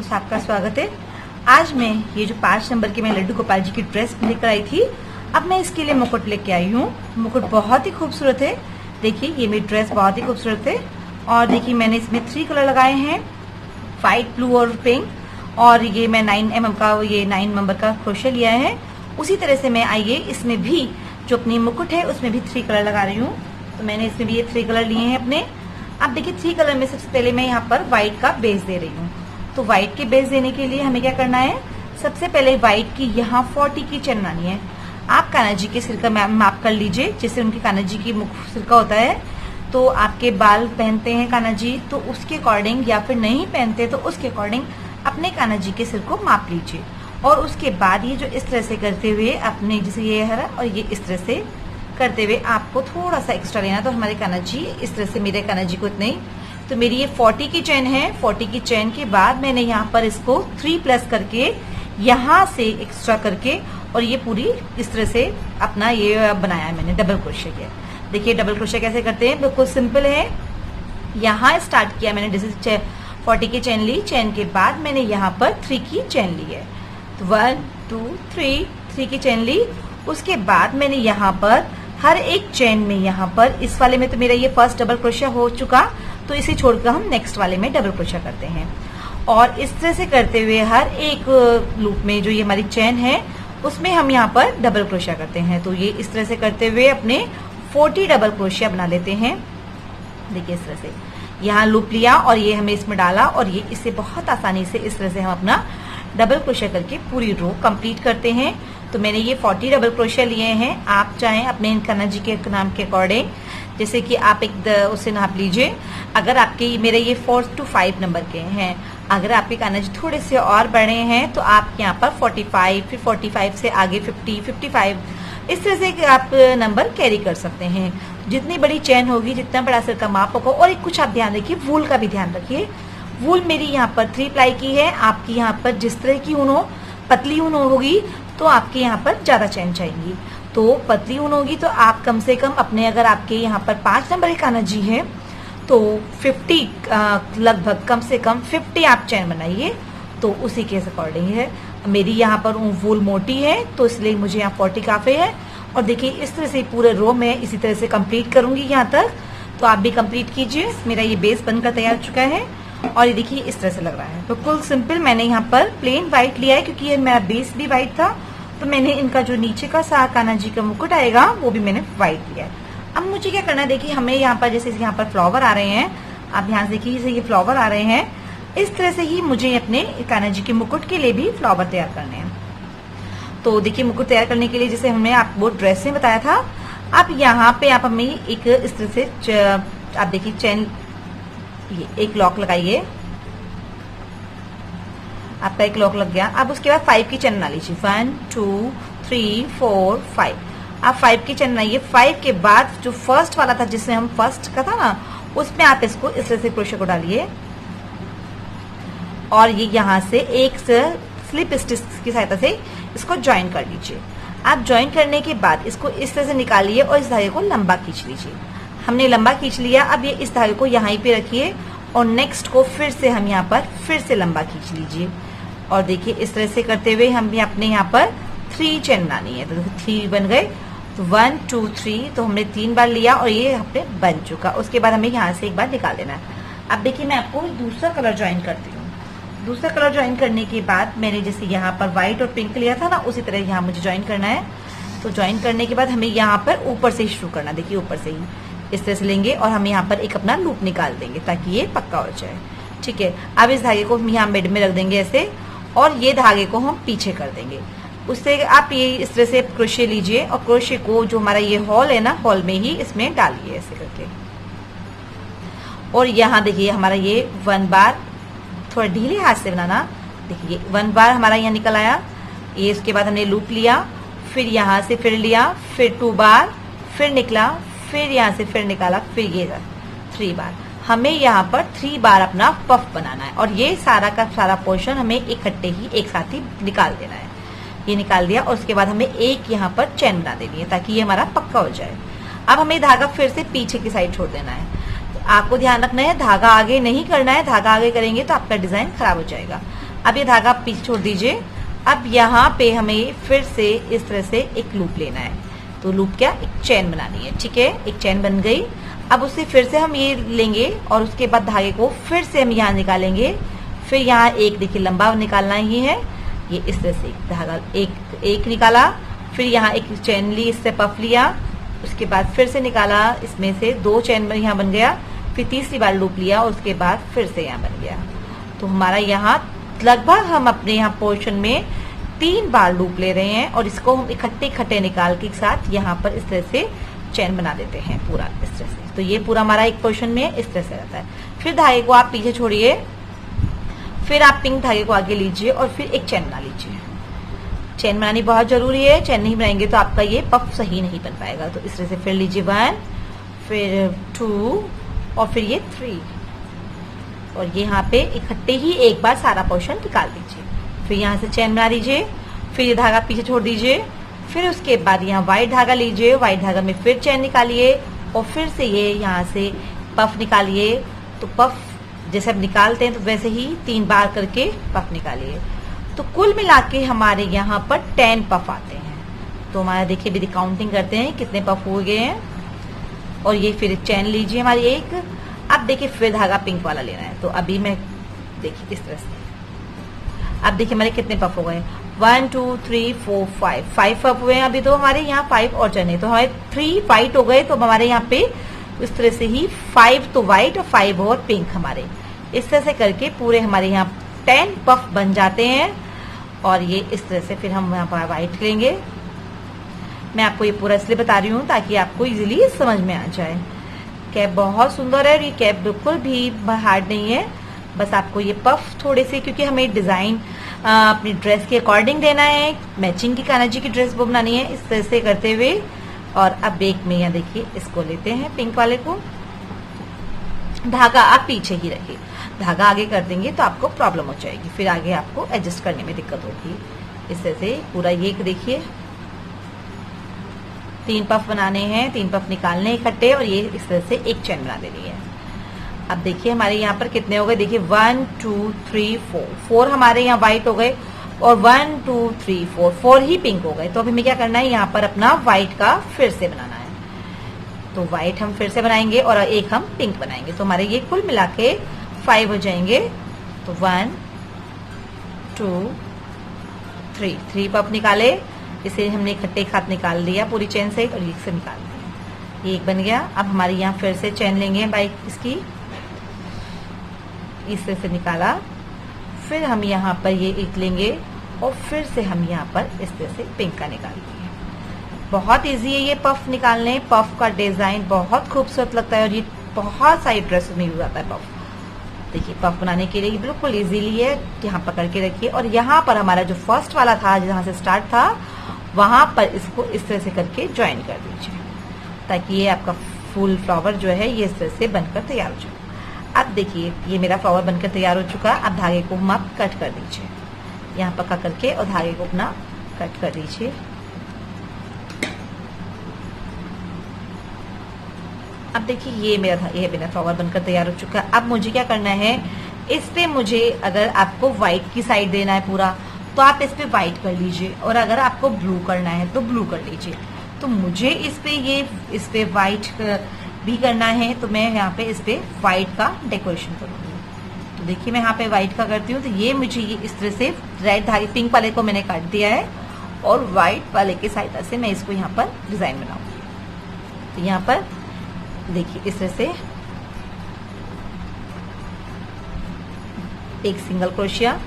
से आपका स्वागत है। आज मैं ये जो 5 नंबर की मैं लड्डू गोपाल जी की ड्रेस लेकर आई थी, अब मैं इसके लिए मुकुट लेके आई हूँ। मुकुट बहुत ही खूबसूरत है। देखिए ये मेरी ड्रेस बहुत ही खूबसूरत है और देखिए मैंने इसमें 3 कलर लगाए हैं, व्हाइट, ब्लू और पिंक। और ये मैं 9 का ये 9 नंबर का क्रोशे लिया है। उसी तरह से मैं आइए इसमें भी जो अपनी मुकुट है उसमें भी 3 कलर लगा रही हूँ। तो मैंने इसमें भी ये 3 कलर लिए हैं अपने। अब देखिए 3 कलर में सबसे पहले मैं यहाँ पर व्हाइट का बेस दे रही हूँ। तो व्हाइट के बेस देने के लिए हमें क्या करना है, सबसे पहले व्हाइट की यहाँ 40 की चेन बनानी है। आप कान्हा जी के सिर का माप कर लीजिए, जैसे उनके कान्हा जी की सिर का होता है। तो आपके बाल पहनते हैं कान्हा जी, तो उसके अकॉर्डिंग, या फिर नहीं पहनते तो उसके अकॉर्डिंग अपने कान्हा जी के सिर को माप लीजिए। और उसके बाद ये जो इस तरह से करते हुए अपने, जैसे ये है और ये इस तरह से करते हुए आपको थोड़ा सा एक्स्ट्रा लेना। तो हमारे कान्हा जी इस तरह से, मेरे कान्हा जी को इतने ही। तो मेरी ये 40 की चेन है। 40 की चेन के बाद मैंने यहाँ पर इसको 3 प्लस करके यहाँ से एक्स्ट्रा करके और ये पूरी इस तरह से अपना ये बनाया है मैंने डबल क्रोशे किया। देखिए डबल क्रोशे कैसे करते हैं, बिल्कुल सिंपल है। यहाँ स्टार्ट किया मैंने, जैसे 40 की चेन ली, चेन के बाद मैंने यहाँ पर 3 की चेन ली है। तो 1 2 3 की चेन ली। उसके बाद मैंने यहाँ पर हर एक चेन में, यहाँ पर इस वाले में तो मेरा ये फर्स्ट डबल क्रोशा हो चुका, तो इसे छोड़कर हम नेक्स्ट वाले में डबल क्रोशा करते हैं। और इस तरह से करते हुए हर एक लूप में जो ये हमारी चेन है उसमें हम यहाँ पर डबल क्रोशा करते हैं। तो ये इस तरह से करते हुए अपने 40 डबल क्रोशिया बना लेते हैं। देखिए इस तरह से यहाँ लूप लिया और ये हमें इसमें डाला और ये इससे बहुत आसानी से इस तरह से हम अपना डबल क्रोशिया करके पूरी रो कंप्लीट करते हैं। तो मैंने ये 40 डबल क्रोशिया लिए हैं। आप चाहें अपने कान्हा जी के नाम के अकॉर्डिंग, जैसे कि आप एक उससे नाप लीजिए। अगर आपके मेरे ये 4 to 5 नंबर के हैं, अगर आपके कान्हा जी थोड़े से और बड़े हैं तो आप यहाँ पर 45, फिर 45 से आगे 50, 55 इस तरह से आप नंबर कैरी कर सकते हैं। जितनी बड़ी चेन होगी, जितना बड़ा सिर का माप होगा। और एक कुछ आप ध्यान रखिए, वूल का भी ध्यान रखिए। वूल मेरी यहाँ पर 3 प्लाई की है। आपकी यहाँ पर जिस तरह की ऊन हो, पतली ऊन होगी तो आपके यहाँ पर ज्यादा चेन चाहिए। तो पतली ऊन होगी तो आप कम से कम अपने, अगर आपके यहाँ पर 5 नंबर के कान्हा जी है तो 50 लगभग कम से कम 50 आप चेन बनाइए। तो उसी के अकॉर्डिंग है। मेरी यहाँ पर वूल मोटी है तो इसलिए मुझे यहाँ 40 काफी है। और देखिए इस तरह से पूरे रो में इसी तरह से कंप्लीट करूंगी यहाँ तक। तो आप भी कंप्लीट कीजिए। मेरा ये बेस बनकर तैयार हो चुका है और ये देखिए इस तरह से लग रहा है बिल्कुल सिंपल। मैंने यहाँ पर प्लेन व्हाइट लिया है क्योंकि ये मेरा बेस भी व्हाइट था। तो मैंने इनका जो नीचे का सा कान्हा जी का मुकुट आएगा वो भी मैंने व्हाइट लिया है। अब मुझे क्या करना है, देखिए हमें यहाँ पर जैसे यहाँ पर फ्लावर आ रहे हैं, आप ध्यान से देखिए जैसे ये फ्लावर आ रहे हैं, इस तरह से ही मुझे अपने कान्हा जी के मुकुट के लिए भी फ्लावर तैयार करने हैं। तो देखिए मुकुट तैयार करने के लिए जैसे हमने आपको ड्रेस में बताया था, अब यहाँ पे आप हमें एक इस तरह से आप देखिए चेन, ये एक लॉक लगाइए। आपका एक लॉक लग गया। अब उसके बाद 5 की चेन बना लीजिए। 1 2 3 4 5। आप 5 की चेन बनाइए। 5 के बाद जो फर्स्ट वाला था, जिसमें हम फर्स्ट का था ना, उसमें आप इसको इस तरह से क्रोशे को डालिए और ये यहाँ से एक स्लिप स्टिच की सहायता से इसको ज्वाइन कर लीजिए। आप ज्वाइन करने के बाद इसको इस तरह से निकालिए और इस धागे को लंबा खींच लीजिए। हमने लंबा खींच लिया। अब ये इस धागे को यहाँ पे रखिए और नेक्स्ट को फिर से हम यहाँ पर फिर से लंबा खींच लीजिए। और देखिए इस तरह से करते हुए हम भी अपने यहाँ पर 3 चेन बनानी है। तो 3 बन गए। तो 1 2 3, तो हमने 3 बार लिया और ये अपने बन चुका। उसके बाद हमें यहाँ से एक बार निकाल देना है। अब देखिए मैं आपको दूसरा कलर ज्वाइन करती हूँ। दूसरा कलर ज्वाइन करने के बाद मैंने जैसे यहाँ पर व्हाइट और पिंक लिया था ना, उसी तरह यहाँ मुझे ज्वाइन करना है। तो ज्वाइन करने के बाद हमें यहाँ पर ऊपर से ही शुरू करना। देखिए ऊपर से ही इस तरह से लेंगे और हम यहाँ पर एक अपना लूप निकाल देंगे ताकि ये पक्का हो जाए। ठीक है। अब इस धागे को हम यहाँ मिड में रख देंगे ऐसे, और ये धागे को हम पीछे कर देंगे। उससे आप ये इस तरह से क्रोशे लीजिए और क्रोशे को जो हमारा ये हॉल है ना, हॉल में ही इसमें डालिए ऐसे करके। और यहाँ देखिए हमारा ये 1 बार थोड़ा ढीले हाथ से बनाना। देखिए 1 बार हमारा यहाँ निकल आया। ये इसके बाद हमने लूप लिया, फिर यहाँ से फिर लिया, फिर 2 बार, फिर निकला, फिर यहाँ से फिर निकाला, फिर ये 3 बार। हमें यहाँ पर 3 बार अपना पफ बनाना है और ये सारा का सारा पोर्शन हमें इकट्ठे ही एक साथ ही निकाल देना है। ये निकाल दिया और उसके बाद हमें एक यहाँ पर चेन बना देनी है ताकि ये हमारा पक्का हो जाए। अब हमें धागा फिर से पीछे की साइड छोड़ देना है। तो आपको ध्यान रखना है धागा आगे नहीं करना है। धागा आगे करेंगे तो आपका डिजाइन खराब हो जाएगा। अब ये धागा पीछे छोड़ दीजिए। अब यहाँ पे हमें फिर से इस तरह से एक लूप लेना है। तो लूप क्या, एक चेन बनानी है, ठीक है। एक चेन बन गई। अब उसे फिर से हम ये लेंगे और उसके बाद धागे को फिर से हम यहाँ निकालेंगे। फिर यहाँ एक देखिए लंबा निकालना ही है, ये इस तरह से धागा एक निकाला, फिर यहाँ एक चेन ली, इससे पफ लिया, उसके बाद फिर से निकाला, इसमें से 2 चेन यहाँ बन गया, फिर तीसरी बार लूप लिया और उसके बाद फिर से यहाँ बन गया। तो हमारा यहाँ लगभग हम अपने यहाँ पोर्शन में 3 बार लूप ले रहे हैं और इसको हम इकट्ठे निकाल के साथ यहाँ पर इस तरह से चेन बना देते हैं पूरा इस तरह से। तो ये पूरा हमारा एक पोर्शन में इस तरह से रहता है। फिर धागे को आप पीछे छोड़िए, फिर आप पिंक धागे को आगे लीजिए और फिर एक चेन बना लीजिए। चेन बनानी बहुत जरूरी है, चेन नहीं बनाएंगे तो आपका ये पफ सही नहीं बन पाएगा। तो इस तरह से फिर लीजिए 1, फिर 2 और फिर ये 3 और ये यहाँ पे इकट्ठे ही एक बार सारा पोर्शन निकाल दीजिए। फिर यहाँ से चेन बना दीजिए, फिर ये धागा पीछे छोड़ दीजिए, फिर उसके बाद यहाँ व्हाइट धागा लीजिए, व्हाइट धागा में फिर चेन निकालिए और फिर से ये यहाँ से पफ निकालिए। तो पफ जैसे अब निकालते हैं तो वैसे ही 3 बार करके पफ निकालिए। तो कुल मिला के हमारे यहाँ पर 10 पफ आते हैं। तो हमारा देखिए भी काउंटिंग करते हैं कितने पफ हो गए हैं। और ये फिर चेन लीजिए हमारी एक। अब देखिए फिर धागा पिंक वाला लेना है। तो अभी मैं देखिए इस तरह से, अब देखिए हमारे कितने पफ हो गए, 1 2 3 4 5 पफ हुए हैं। अभी तो हमारे यहाँ 5 और चने, तो हमारे 3 व्हाइट हो गए। तो हमारे यहाँ पे इस तरह से ही 5 तो व्हाइट और 5 और पिंक हमारे इस तरह से करके पूरे हमारे यहाँ 10 पफ बन जाते हैं। और ये इस तरह से फिर हम यहाँ पर व्हाइट लेंगे। मैं आपको ये पूरा इसलिए बता रही हूँ ताकि आपको इजीली समझ में आ जाए। कैप बहुत सुंदर है और ये कैप बिल्कुल भी हार्ड नहीं है। बस आपको ये पफ थोड़े से, क्योंकि हमें डिजाइन अपनी ड्रेस के अकॉर्डिंग देना है, मैचिंग की कान्हा जी की ड्रेस वो बनानी है, इस तरह से करते हुए। और अब एक में यहाँ देखिए इसको लेते हैं पिंक वाले को, धागा आप पीछे ही रखिए, धागा आगे कर देंगे तो आपको प्रॉब्लम हो जाएगी, फिर आगे आपको एडजस्ट करने में दिक्कत होगी। इस तरह से पूरा ये देखिए 3 पफ बनाने हैं, 3 पफ निकालने इकट्ठे और ये इस तरह से एक चेन बना देनी है। अब देखिए हमारे यहाँ पर कितने हो गए, देखिए 1 2 3 4 हमारे यहाँ व्हाइट हो गए और 1 2 3 4 ही पिंक हो गए। तो अभी हमें क्या करना है, यहाँ पर अपना व्हाइट का फिर से बनाना है। तो व्हाइट हम फिर से बनाएंगे और एक हम पिंक बनाएंगे। तो हमारे ये कुल मिला के 5 हो जाएंगे। तो 1 2 3 पफ निकाले, इसे हमने इकट्ठे एक हाथ निकाल लिया पूरी चेन से और एक से निकाल दिया, एक बन गया। अब हमारे यहाँ फिर से चेन लेंगे बाइक इसकी, इस तरह से निकाला, फिर हम यहाँ पर ये एक लेंगे और फिर से हम यहाँ पर इस तरह से पिंक का निकाल देंगे। बहुत इजी है ये पफ निकालने, पफ का डिजाइन बहुत खूबसूरत लगता है और ये बहुत सारी ड्रेस में यूज आता है पफ। देखिए पफ बनाने के लिए बिल्कुल इजीली है, यहाँ पकड़ के रखिए और यहाँ पर हमारा जो फर्स्ट वाला था जहाँ से स्टार्ट था वहां पर इसको इस तरह से करके ज्वाइन कर दीजिए ताकि ये आपका फुल फ्लावर जो है ये इस तरह से बनकर तैयार हो जाए। अब देखिए ये मेरा फ्लावर बनकर तैयार हो चुका। अब धागे को हम आप कट कर दीजिए, यहाँ पक्का करके और धागे को अपना कट कर दीजिए। अब देखिए ये मेरा फ्लावर बनकर तैयार हो चुका है। अब मुझे क्या करना है, इस पे मुझे अगर आपको व्हाइट की साइड देना है पूरा तो आप इस पे व्हाइट कर लीजिए और अगर आपको ब्लू करना है तो ब्लू कर लीजिए। तो मुझे इस पे व्हाइट भी करना है तो मैं यहाँ पे इस पे व्हाइट का डेकोरेशन करूंगी। तो देखिए मैं यहाँ पे व्हाइट का करती हूँ। तो ये मुझे ये इस तरह से रेड धागे पिंक वाले को मैंने काट दिया है और व्हाइट वाले की सहायता से मैं इसको यहाँ पर डिजाइन बनाऊंगी। तो यहाँ पर देखिए इस तरह से एक सिंगल क्रोशिया,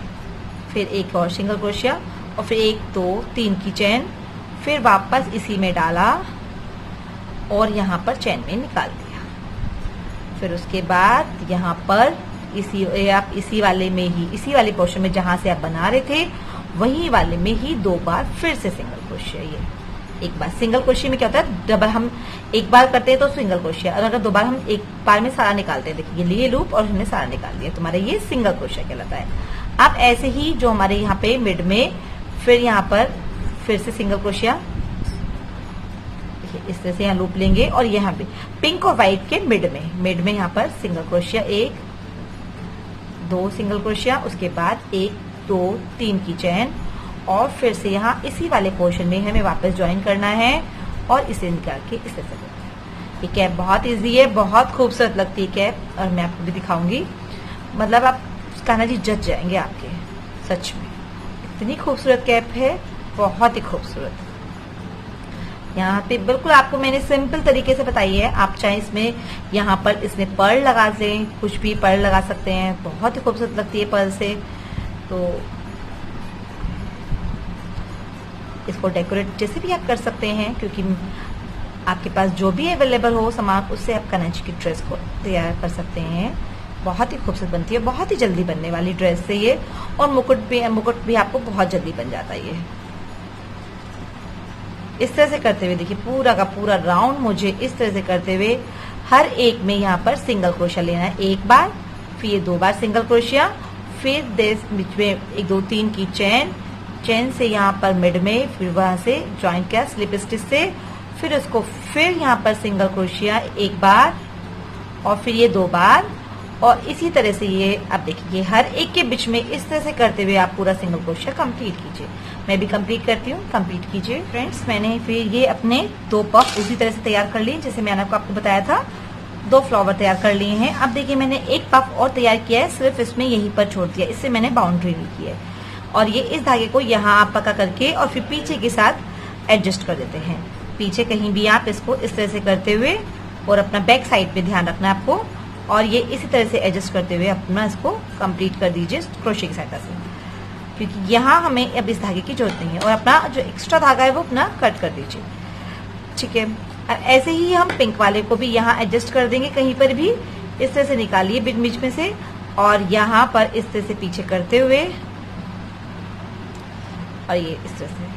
फिर एक और सिंगल क्रोशिया और फिर 1 2 3 की चेन, फिर वापस इसी में डाला और यहाँ पर चेन में निकाल दिया। फिर उसके बाद यहाँ पर इसी वाले पोर्शन में जहां से आप बना रहे थे वही वाले में ही 2 बार फिर से सिंगल क्रोशिया। ये एक बार सिंगल क्रोशिया में क्या होता है, डबल हम एक बार करते हैं तो सिंगल क्रोशिया, और अगर 2 बार हम एक बार में सारा निकालते हैं, देखिए ये लूप और हमने सारा निकाल दिया, तुम्हारा ये सिंगल क्रोशिया कहलाता है। अब ऐसे ही जो हमारे यहाँ पे मिड में फिर यहाँ पर फिर से सिंगल क्रोशिया, इस तरह से यहाँ लूप लेंगे और यहाँ पे पिंक और व्हाइट के मिड में यहाँ पर सिंगल क्रोशिया, 1 2 सिंगल क्रोशिया, उसके बाद 1 2 3 की चेन और फिर से यहाँ इसी वाले पोर्शन में हमें वापस ज्वाइन करना है और इसे निकाल के इस तरह से। ये कैप बहुत इजी है, बहुत खूबसूरत लगती है कैप और मैं आपको भी दिखाऊंगी। मतलब आप कान्हा जी जज जाएंगे आपके, सच में इतनी खूबसूरत कैप है, बहुत ही खूबसूरत। यहाँ पे बिल्कुल आपको मैंने सिंपल तरीके से बताई है। आप चाहे इसमें यहाँ पर इसमें पर्ल लगा लें, कुछ भी पर्ल लगा सकते हैं, बहुत ही खूबसूरत लगती है पर्ल से। तो इसको डेकोरेट जैसे भी आप कर सकते हैं, क्योंकि आपके पास जो भी अवेलेबल हो सामान उससे आप कान्हा जी की ड्रेस को तैयार कर सकते हैं। बहुत ही खूबसूरत बनती है, बहुत ही जल्दी बनने वाली ड्रेस से ये। और मुकुट भी आपको बहुत जल्दी बन जाता है ये। इस तरह से करते हुए देखिए पूरा का पूरा राउंड मुझे इस तरह से करते हुए हर एक में यहाँ पर सिंगल क्रोशिया लेना है, एक बार, फिर 2 बार सिंगल क्रोशिया, फिर बीच में 1 2 3 की चेन से यहाँ पर मिड में, फिर वहां से ज्वाइन किया स्लिप स्टिच से, फिर उसको फिर यहाँ पर सिंगल क्रोशिया 1 बार और फिर ये 2 बार। और इसी तरह से ये अब देखिए हर एक के बीच में इस तरह से करते हुए आप पूरा सिंगल क्रोशिया कंप्लीट कीजिए। मैं भी कंप्लीट करती हूँ, कंप्लीट कीजिए फ्रेंड्स। मैंने फिर ये अपने 2 पफ उसी तरह से तैयार कर लिए जैसे मैंने आपको बताया था। 2 फ्लावर तैयार कर लिए हैं। अब देखिए मैंने 1 पफ और तैयार किया है, सिर्फ इसमें यहीं पर छोड़ दिया, इससे मैंने बाउंड्री नहीं की है। और ये इस धागे को यहाँ आप पका करके और फिर पीछे के साथ एडजस्ट कर देते हैं। पीछे कहीं भी आप इसको इस तरह से करते हुए और अपना बैक साइड पे ध्यान रखना है आपको, और ये इसी तरह से एडजस्ट करते हुए अपना इसको कंप्लीट कर दीजिए क्रोशे की सहायता से, क्योंकि यहाँ हमें अब इस धागे की जरूरत नहीं है। और अपना जो एक्स्ट्रा धागा है वो अपना कट कर दीजिए, ठीक है। ऐसे ही हम पिंक वाले को भी यहाँ एडजस्ट कर देंगे, कहीं पर भी इस तरह से निकालिए बीच में से और यहाँ पर इस तरह से पीछे करते हुए और ये इस तरह से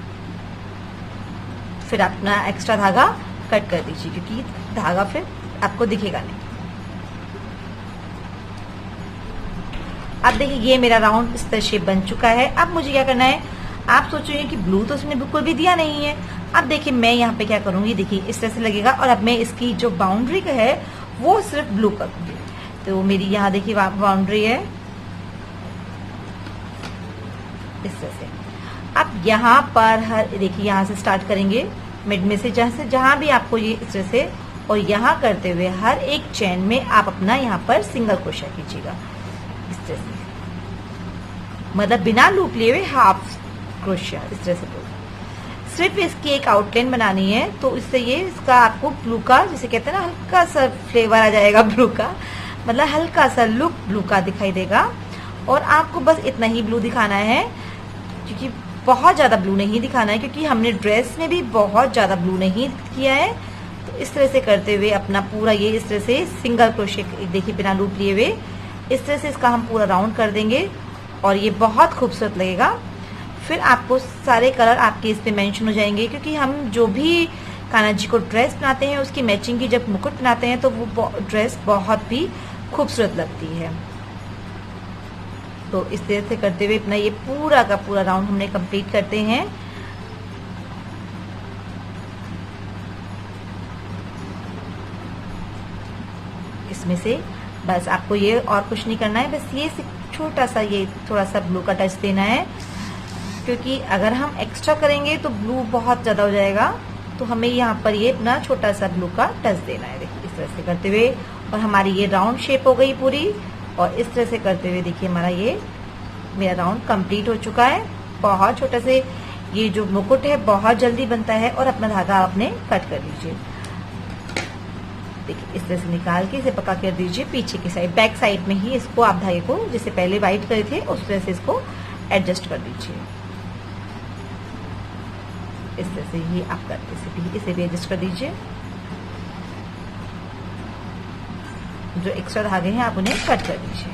फिर अपना एक्स्ट्रा धागा कट कर दीजिए, क्योंकि धागा फिर आपको दिखेगा नहीं। अब देखिए ये मेरा राउंड इस तरह शेप बन चुका है। अब मुझे क्या करना है, आप सोचेंगे कि ब्लू तो उसने बिल्कुल भी दिया नहीं है। अब देखिए मैं यहाँ पे क्या करूंगी, देखिए इस तरह से लगेगा और अब मैं इसकी जो बाउंड्री का है वो सिर्फ ब्लू करूंगी। तो मेरी यहाँ देखिए बाउंड्री है इस तरह से। अब यहाँ पर हर देखिए यहाँ से स्टार्ट करेंगे मिड में से, जहां भी आपको ये इस तरह से, और यहाँ करते हुए हर एक चेन में आप अपना यहाँ पर सिंगल क्रोशिया कीजिएगा इस तरह से, मतलब बिना लूप लिए हुए हाफ क्रोशिया इस तरह से। सिर्फ इसकी एक आउटलाइन बनानी है, तो इससे ये इसका आपको ब्लू का जिसे कहते हैं ना हल्का सा फ्लेवर आ जाएगा ब्लू का, मतलब हल्का सा लुक ब्लू का दिखाई देगा। और आपको बस इतना ही ब्लू दिखाना है, क्योंकि बहुत ज्यादा ब्लू नहीं दिखाना है, क्योंकि हमने ड्रेस में भी बहुत ज्यादा ब्लू नहीं किया है। तो इस तरह से करते हुए अपना पूरा ये इस तरह से सिंगल क्रोशिया देखिए बिना लूप लिए हुए इस तरह से इसका हम पूरा राउंड कर देंगे और ये बहुत खूबसूरत लगेगा। फिर आपको सारे कलर आपके इस पे मेंशन हो जाएंगे, क्योंकि हम जो भी कान्हा जी को ड्रेस बनाते हैं उसकी मैचिंग की जब मुकुट बनाते हैं तो वो ड्रेस बहुत भी खूबसूरत लगती है। तो इस तरह से करते हुए अपना ये पूरा का पूरा राउंड हमने कंप्लीट करते हैं। इसमें से बस आपको ये और कुछ नहीं करना है, बस ये छोटा सा ये थोड़ा सा ब्लू का टच देना है, क्योंकि अगर हम एक्स्ट्रा करेंगे तो ब्लू बहुत ज्यादा हो जाएगा। तो हमें यहाँ पर ये अपना छोटा सा ब्लू का टच देना है, देखिए इस तरह से करते हुए। और हमारी ये राउंड शेप हो गई पूरी, और इस तरह से करते हुए देखिए हमारा ये मेरा राउंड कंप्लीट हो चुका है। बहुत छोटा से ये जो मुकुट है बहुत जल्दी बनता है, और अपना धागा आपने कट कर लीजिए, देखिए इस तरह से निकाल के इसे पका कर दीजिए पीछे की साइड, बैक साइड में ही इसको आप धागे को जैसे पहले वाइट करे थे उस तरह से इसको एडजस्ट कर दीजिए। इस तरह से ही आप करते इसे भी एडजस्ट कर दीजिए। जो एक्स्ट्रा धागे हैं आप उन्हें कट कर दीजिए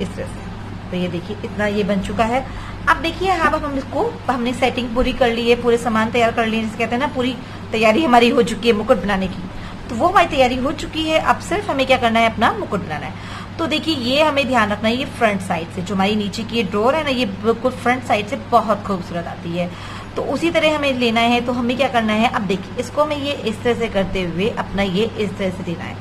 इस तरह से। तो ये देखिए इतना ये बन चुका है। अब देखिए अब हम इसको हमने सेटिंग पूरी कर ली है, पूरे सामान तैयार कर लिए, जिसे कहते हैं ना पूरी तैयारी हमारी हो चुकी है मुकुट बनाने की। तो वो हमारी तैयारी हो चुकी है, अब सिर्फ हमें क्या करना है, अपना मुकुट बनाना है। तो देखिए ये हमें ध्यान रखना है, ये फ्रंट साइड से जो हमारी नीचे की ये ड्रॉर है ना, ये बिल्कुल फ्रंट साइड से बहुत खूबसूरत आती है। तो उसी तरह हमें लेना है। तो हमें क्या करना है, अब देखिए इसको हमें ये इस तरह से करते हुए अपना ये इस तरह से देना है।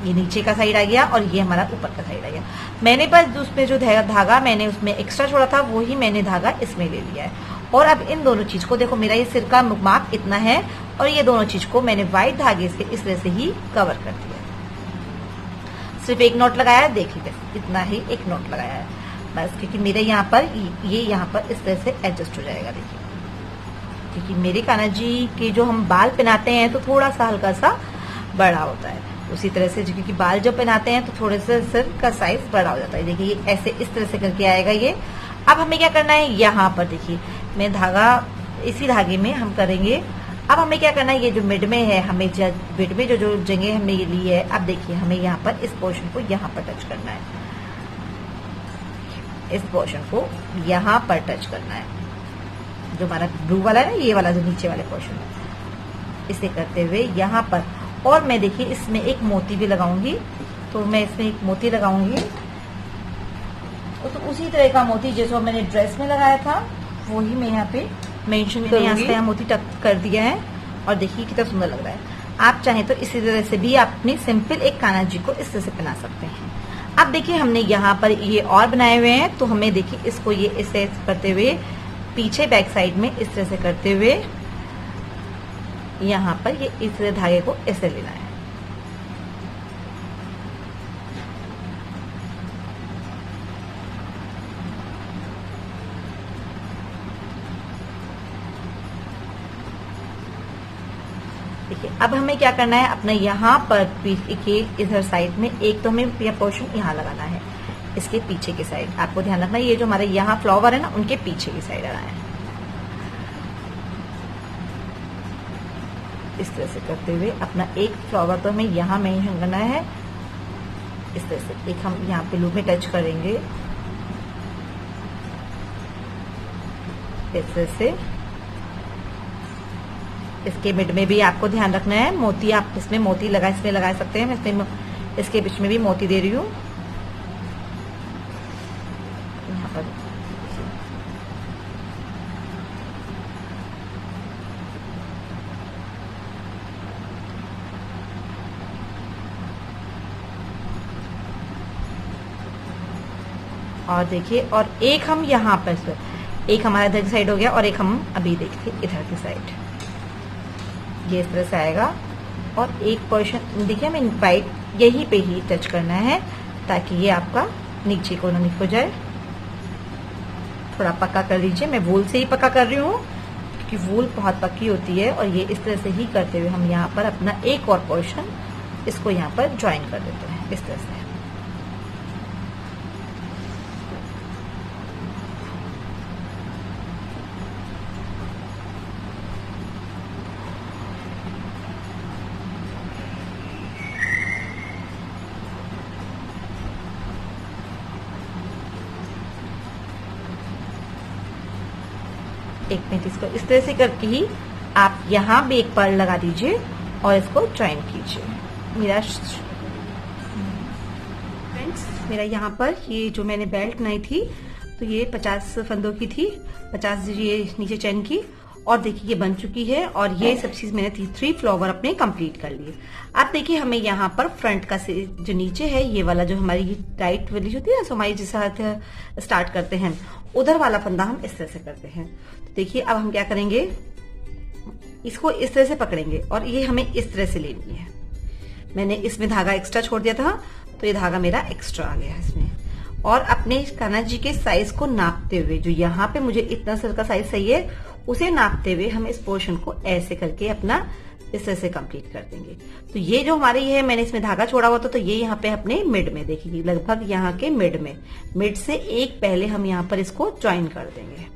ये नीचे का साइड आ गया और ये हमारा ऊपर का साइड आ गया। मैंने बस उसमें जो धागा मैंने उसमें एक्स्ट्रा छोड़ा था वही मैंने धागा इसमें ले लिया है। और अब इन दोनों चीज को देखो, मेरा ये सिर का माप इतना है और ये दोनों चीज को मैंने व्हाइट धागे से इस तरह से ही कवर कर दिया। सिर्फ एक नॉट लगाया है, देखिए इतना ही एक नॉट लगाया है बस, क्योंकि मेरे यहाँ पर ये यहाँ पर इस तरह से एडजस्ट हो जाएगा। देखिए क्योंकि मेरे कान्हा जी के जो हम बाल पहनाते हैं तो थोड़ा सा हल्का सा बड़ा होता है, उसी तरह से क्योंकि बाल जब पहनाते हैं तो थोड़े से सिर का साइज बड़ा हो जाता है। देखिए ये ऐसे इस तरह से करके आएगा ये। अब हमें क्या करना है, यहाँ पर देखिए मैं धागा इसी धागे में हम करेंगे। अब हमें क्या करना है, ये जो मिड में है, हमें मिड में जो जगह हमने ये ली है, अब देखिए हमें यहाँ पर इस पोर्शन को यहाँ पर टच करना है, इस पोर्शन को यहाँ पर टच करना है, जो हमारा ब्लू वाला है ना, ये वाला जो नीचे वाले पोर्शन है, इसे करते हुए यहाँ पर। और मैं देखिए इसमें एक मोती भी लगाऊंगी, तो मैं इसमें एक मोती लगाऊंगी तो उसी तरह का मोती जैसे मैंने ड्रेस में लगाया था वही मैं यहाँ पे मेंशन करूंगी। यहाँ से मोती टक कर दिया है और देखिए कितना सुंदर लग रहा है। आप चाहें तो इसी तरह से भी आप अपनी सिंपल एक कान्हा जी को इस तरह से पहना सकते हैं। अब देखिए हमने यहाँ पर ये और बनाए हुए हैं, तो हमें देखिए इसको ये इसे करते हुए पीछे बैक साइड में इस तरह से करते हुए यहाँ पर ये इस धागे को ऐसे लेना है। देखिए अब हमें क्या करना है, अपना यहाँ पर के इधर साइड में एक तो हमें यह पोर्शन यहाँ लगाना है, इसके पीछे की साइड। आपको ध्यान रखना है ये जो हमारे यहाँ फ्लावर है ना, उनके पीछे की साइड आना है। इस तरह से करते हुए अपना एक फ्लावर तो हमें यहाँ मेंशन करना है, इस तरह से एक हम यहाँ पे लूप में टच करेंगे, इस तरह से। इसके मिड में भी आपको ध्यान रखना है, मोती आप इसमें मोती इसमें लगा सकते हैं। मैं इसमें इसके बीच में भी मोती दे रही हूँ यहाँ पर। और देखिए और एक हम यहाँ पर, एक हमारा इधर की साइड हो गया और एक हम अभी देखिए इधर की साइड, ये इस तरह से आएगा। और एक पोर्शन देखिए हमें वाइट यहीं पे ही टच करना है ताकि ये आपका नीचे को ना हो जाए। थोड़ा पक्का कर लीजिए, मैं वूल से ही पक्का कर रही हूँ क्योंकि वूल बहुत पक्की होती है। और ये इस तरह से ही करते हुए हम यहाँ पर अपना एक और पोर्शन इसको यहाँ पर ज्वाइन कर देते हैं इस तरह से। एक मिनट, इसको इस तरह से करके ही आप यहाँ भी एक पर्ल लगा दीजिए और इसको ज्वाइन कीजिए। मेरा यहाँ पर ये जो मैंने बेल्ट बनाई थी तो ये 50 फंदों की थी, 50 ये नीचे चैन की। और देखिए ये बन चुकी है और ये सब चीज मैंने 3 फ्लावर अपने कंप्लीट कर लिए। अब देखिए हमें यहाँ पर फ्रंट का जो नीचे है ये वाला जो हमारी टाइट वाली होती है ना, हमारी जिस हाथ स्टार्ट करते हैं उधर वाला फंदा हम इस तरह से करते हैं। तो देखिए अब हम क्या करेंगे, इसको इस तरह से पकड़ेंगे और ये हमें इस तरह से लेनी है। मैंने इसमें धागा एक्स्ट्रा छोड़ दिया था तो ये धागा मेरा एक्स्ट्रा आ गया इसमें। और अपने कान्हा जी के साइज को नापते हुए, जो यहाँ पे मुझे इतना सर का साइज सही है उसे नापते हुए हम इस पोर्शन को ऐसे करके अपना इस तरह से कंप्लीट कर देंगे। तो ये जो हमारे ये है, मैंने इसमें धागा छोड़ा हुआ था तो ये यहाँ पे अपने मिड में देखिए, लगभग यहाँ के मिड से एक पहले हम यहाँ पर इसको ज्वाइन कर देंगे।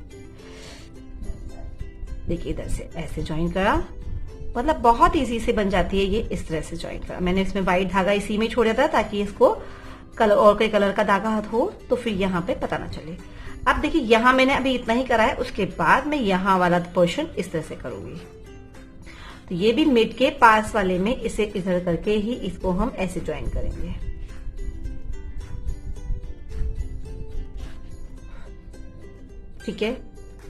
देखिए इधर से ऐसे ज्वाइन करा, मतलब बहुत इजी से बन जाती है ये, इस तरह से ज्वाइन करा। मैंने इसमें व्हाइट धागा इसी में छोड़ा था ताकि इसको कलर और कोई कलर का धागा हो तो फिर यहाँ पे पता ना चले। अब देखिए यहाँ मैंने अभी इतना ही करा है, उसके बाद मैं यहाँ वाला पोर्शन इस तरह से करूंगी। तो ये भी मिड के पास वाले में इसे इधर करके ही इसको हम ऐसे ज्वाइन करेंगे। ठीक है,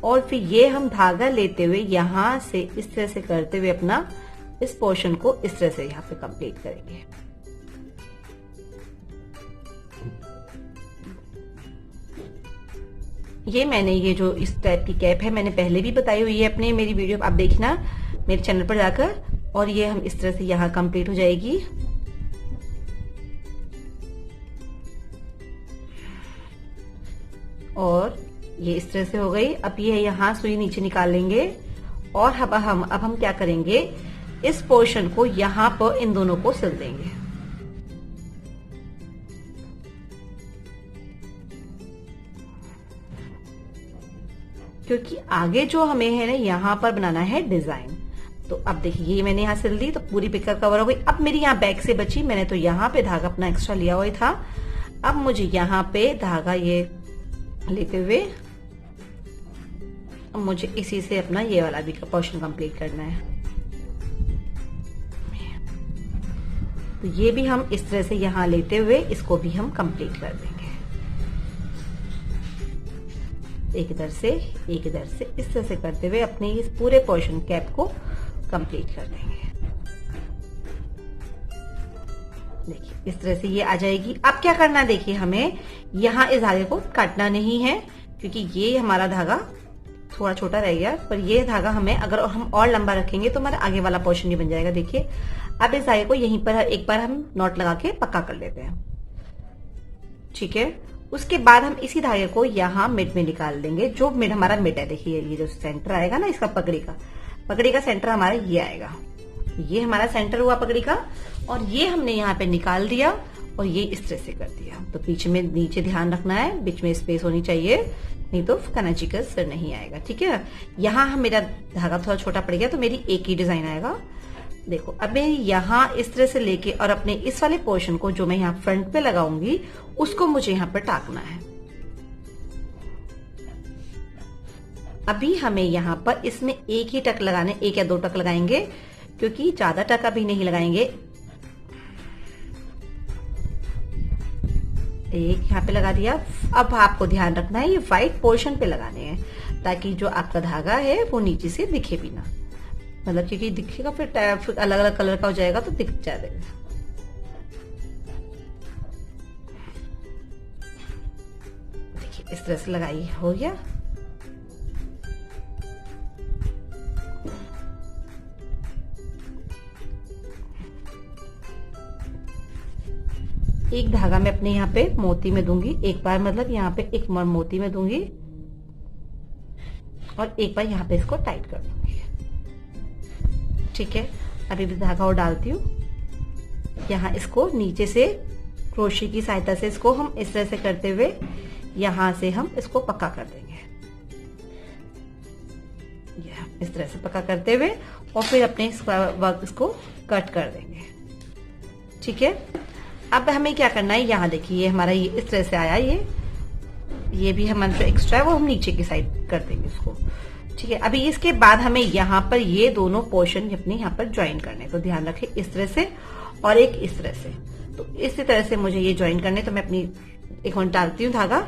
और फिर ये हम धागा लेते हुए यहां से इस तरह से करते हुए अपना इस पोर्शन को इस तरह से यहाँ पे कंप्लीट करेंगे। ये मैंने ये जो इस टाइप की कैप है मैंने पहले भी बताई हुई है अपने मेरी वीडियो आप देखना मेरे चैनल पर जाकर। और ये हम इस तरह से यहाँ कंप्लीट हो जाएगी। और ये इस तरह से हो गई। अब ये यहाँ सुई नीचे निकाल लेंगे और अब हम क्या करेंगे, इस पोर्शन को यहाँ पर इन दोनों को सिल देंगे। क्योंकि आगे जो हमें है ना यहाँ पर बनाना है डिजाइन। तो अब देखिए ये मैंने यहाँ सिल दी तो पूरी पिकर कवर हो गई। अब मेरी यहाँ बैक से बची, मैंने तो यहाँ पे धागा अपना एक्स्ट्रा लिया हुआ था। अब मुझे यहाँ पे धागा ये लेते हुए अब मुझे इसी से अपना ये वाला भी पोर्शन कंप्लीट करना है। तो ये भी हम इस तरह से यहाँ लेते हुए इसको भी हम कंप्लीट कर देंगे। एक इधर से एक इधर से इस तरह से करते हुए अपने इस पूरे पोर्शन कैप को कंप्लीट कर देंगे। देखिए इस तरह से ये आ जाएगी। अब क्या करना है, देखिए हमें यहाँ इस धागे को काटना नहीं है क्योंकि ये हमारा धागा थोड़ा छोटा रह गया, पर ये धागा हमें अगर हम और लंबा रखेंगे तो हमारा आगे वाला पोर्शन ही बन जाएगा। देखिए अब इस धागे को यहीं पर एक बार हम नॉट लगा के पक्का कर लेते हैं। ठीक है, उसके बाद हम इसी धागे को यहाँ मिड में निकाल देंगे। जो मिड हमारा मिड है, देखिए ये जो सेंटर आएगा ना इसका पगड़ी का सेंटर हमारा ये आएगा। ये हमारा सेंटर हुआ पगड़ी का और ये हमने यहाँ पे निकाल दिया और ये इस तरह से कर दिया। तो पीछे में नीचे ध्यान रखना है, बीच में स्पेस होनी चाहिए, नहीं तो कनाची का सर नहीं आएगा। ठीक है, यहाँ हम मेरा धागा थोड़ा छोटा पड़ गया तो मेरी एक ही डिजाइन आएगा। देखो अब मैं यहाँ इस तरह से लेके और अपने इस वाले पोर्शन को जो मैं यहाँ फ्रंट पे लगाऊंगी उसको मुझे यहाँ पर टाकना है। अभी हमें यहाँ पर इसमें एक ही टक लगाने, एक या दो टक लगाएंगे क्योंकि ज्यादा टक अभी नहीं लगाएंगे। एक यहाँ पे लगा दिया। अब आपको ध्यान रखना है ये व्हाइट पोर्शन पे लगाने हैं ताकि जो आपका धागा है वो नीचे से दिखे भी ना, मतलब क्योंकि दिखेगा फिर अलग अलग कलर का हो जाएगा तो दिख जाएगा। देखिए इस तरह से लगाइए, हो गया। एक धागा मैं अपने यहाँ पे मोती में दूंगी, एक बार मतलब यहाँ पे एक मोती में दूंगी और एक बार यहाँ पे इसको टाइट कर दूंगी। ठीक है, अभी भी धागा और डालती हूँ। यहाँ इसको नीचे से क्रोशे की सहायता से इसको हम इस तरह से करते हुए यहाँ से हम इसको पक्का कर देंगे। इस तरह से पक्का करते हुए और फिर अपने इसको कट कर देंगे। ठीक है, अब हमें क्या करना है, यहाँ देखिए ये हमारा ये इस तरह से आया। ये भी हमारा जो एक्स्ट्रा है वो हम नीचे की साइड कर देंगे उसको। ठीक है, अभी इसके बाद हमें यहाँ पर ये दोनों पोर्शन अपने यहाँ पर ज्वाइन करने, तो ध्यान रखें इस तरह से और एक इस तरह से। तो इसी तरह से मुझे ये ज्वाइन करने, तो मैं अपनी एक और डालती हूँ धागा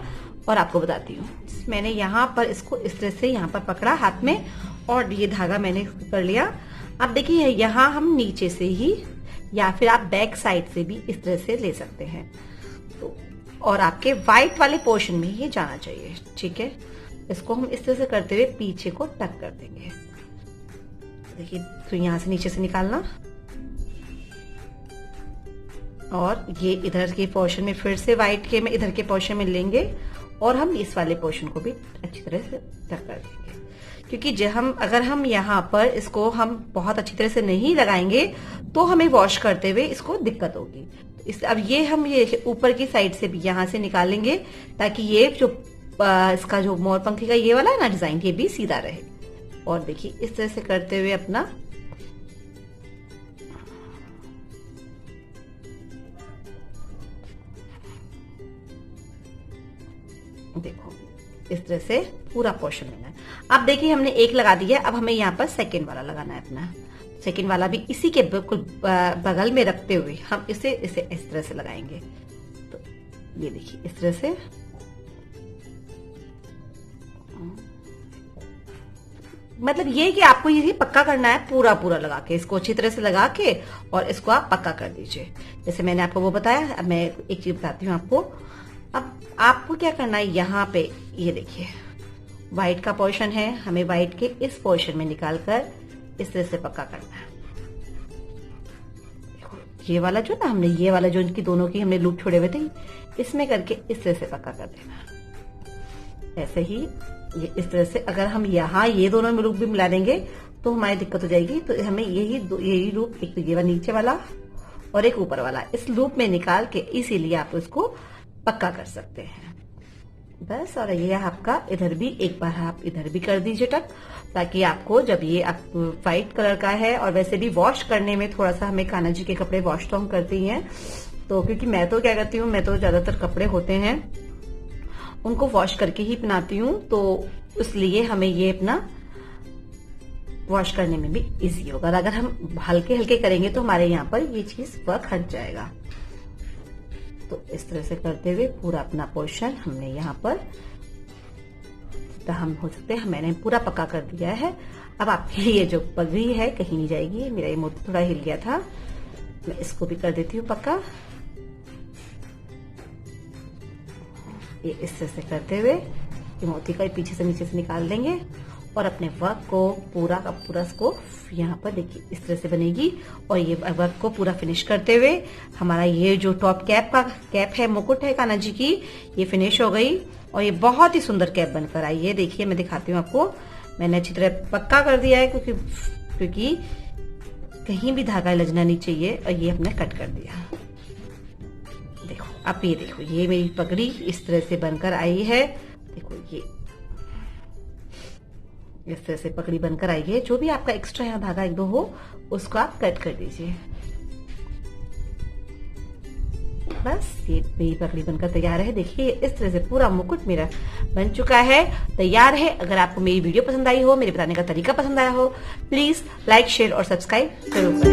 और आपको बताती हूँ। मैंने यहाँ पर इसको इस तरह से यहाँ पर पकड़ा हाथ में और ये धागा मैंने कर लिया। अब देखिए यहाँ हम नीचे से ही या फिर आप बैक साइड से भी इस तरह से ले सकते हैं, तो और आपके व्हाइट वाले पोर्शन में ये जाना चाहिए। ठीक है, इसको हम इस तरह से करते हुए पीछे को टक कर देंगे। देखिए तो यहाँ से नीचे से निकालना और ये इधर के पोर्शन में फिर से व्हाइट के में इधर के पोर्शन में लेंगे और हम इस वाले पोर्शन को भी अच्छी तरह से टक कर देंगे। क्योंकि अगर हम यहाँ पर इसको हम बहुत अच्छी तरह से नहीं लगाएंगे तो हमें वॉश करते हुए इसको दिक्कत होगी। अब ये हम ये ऊपर की साइड से भी यहाँ से निकालेंगे ताकि ये जो इसका जो मोर पंखी का ये वाला है ना डिजाइन, ये भी सीधा रहे। और देखिए इस तरह से करते हुए अपना देखो इस तरह से पूरा पोर्शन लेना है। अब देखिए हमने एक लगा दिया, अब हमें यहाँ पर सेकेंड वाला लगाना है अपना। सेकेंड वाला भी इसी के बिल्कुल बगल में रखते हुए हम इसे इस तरह से लगाएंगे। तो ये देखिए इस तरह से मतलब ये कि आपको ये पक्का करना है पूरा लगा के, इसको अच्छी तरह से लगा के और इसको आप पक्का कर दीजिए। जैसे मैंने आपको वो बताया, अब मैं एक चीज बताती हूँ आपको। अब आपको क्या करना है, यहाँ पे ये देखिए व्हाइट का पोर्शन है, हमें व्हाइट के इस पोर्शन में निकालकर इस तरह से पक्का करना है। ये वाला जो ना हमने ये वाला जो इनकी दोनों की हमने लूप छोड़े हुए थे, इसमें करके इस तरह से पक्का कर देना। ऐसे ही ये इस तरह से अगर हम यहाँ ये दोनों में लूप भी मिला देंगे तो हमारी दिक्कत हो जाएगी। तो हमें यही लूप, एक तो ये वाला नीचे वाला और एक ऊपर वाला, इस लूप में निकाल के इसीलिए आप इसको पक्का कर सकते हैं बस। और ये आपका इधर भी एक बार आप इधर भी कर दीजिए टक, ताकि आपको जब ये व्हाइट कलर का है, और वैसे भी वॉश करने में थोड़ा सा हमें कान्हा जी के कपड़े वॉश तो हम करते ही हैं, तो क्योंकि मैं तो क्या करती हूँ, मैं तो ज्यादातर कपड़े होते हैं उनको वॉश करके ही पहनाती हूँ, तो इसलिए हमें ये अपना वॉश करने में भी इजी होगा। अगर हम हल्के हल्के करेंगे तो हमारे यहाँ पर ये चीज वर्क हट जाएगा। तो इस तरह से करते हुए पूरा अपना पोर्शन हमने यहाँ पर हम हो सकते हैं मैंने पूरा पक्का कर दिया है। अब आपकी ये जो पगड़ी है कहीं नहीं जाएगी। मेरा ये मोती थोड़ा हिल गया था, मैं इसको भी कर देती हूँ पक्का। ये इस तरह से करते हुए ये मोती का पीछे से नीचे से निकाल देंगे और अपने वर्क को पूरा का पूरा इसको यहाँ पर देखिए इस तरह से बनेगी। और ये वर्क को पूरा फिनिश करते हुए हमारा ये जो टॉप कैप है, मुकुट है कान्हा जी की, ये फिनिश हो गई और ये बहुत ही सुंदर कैप बनकर आई है। देखिए मैं दिखाती हूँ आपको, मैंने अच्छी तरह पक्का कर दिया है क्योंकि कहीं भी धागा लजना नहीं चाहिए। और ये हमने कट कर दिया। देखो आप ये देखो, ये मेरी पगड़ी इस तरह से बनकर आई है। देखो ये इस तरह से पगड़ी बनकर आई है। जो भी आपका एक्स्ट्रा यहाँ धागा एक दो हो उसको आप कट कर दीजिए। बस ये मेरी पगड़ी बनकर तैयार है। देखिए इस तरह से पूरा मुकुट मेरा बन चुका है, तैयार है। अगर आपको मेरी वीडियो पसंद आई हो, मेरे बताने का तरीका पसंद आया हो, प्लीज लाइक शेयर और सब्सक्राइब जरूर करें।